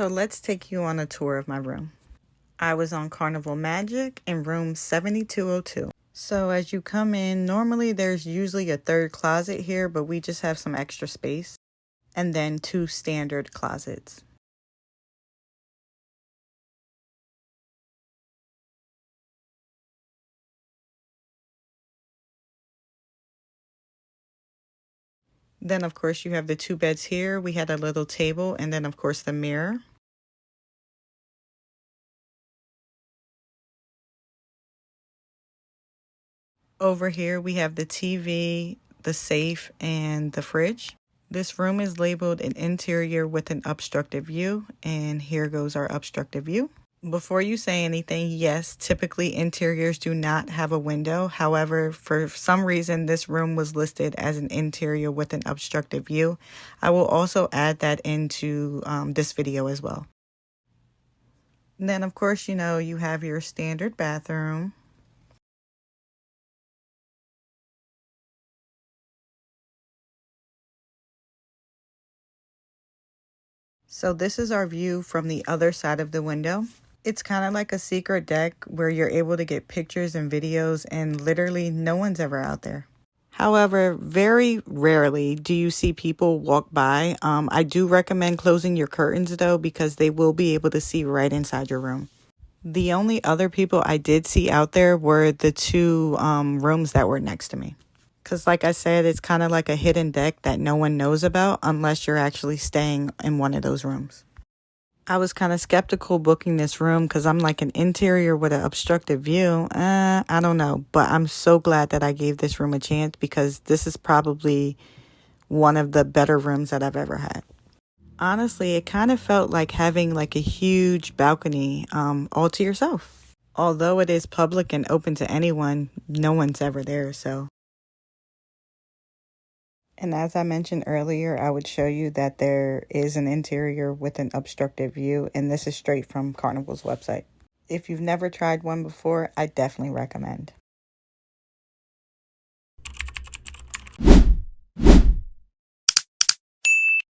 So let's take you on a tour of my room. I was on Carnival Magic in room 7202. So as you come in, normally there's usually a third closet here, but we just have some extra space. And then 2 standard closets. Then of course you have the 2 beds here. We had a little table and then of course the mirror. Over here we have the TV, the safe, and the fridge. This room is labeled an interior with an obstructed view, and here goes our obstructed view. Before you say anything, yes, typically interiors do not have a window. However, for some reason, this room was listed as an interior with an obstructed view. I will also add that into this video as well. And then, of course, you have your standard bathroom. So this is our view from the other side of the window. It's kind of like a secret deck where you're able to get pictures and videos, and literally no one's ever out there. However, very rarely do you see people walk by. I do recommend closing your curtains though, because they will be able to see right inside your room. The only other people I did see out there were the 2 rooms that were next to me. Because like I said, it's kind of like a hidden deck that no one knows about unless you're actually staying in one of those rooms. I was kind of skeptical booking this room because I'm like an interior with an obstructed view. I don't know. But I'm so glad that I gave this room a chance because this is probably one of the better rooms that I've ever had. Honestly, it kind of felt like having like a huge balcony all to yourself. Although it is public and open to anyone, no one's ever there, so. And as I mentioned earlier, I would show you that there is an interior with an obstructed view, and this is straight from Carnival's website. If you've never tried one before, I definitely recommend.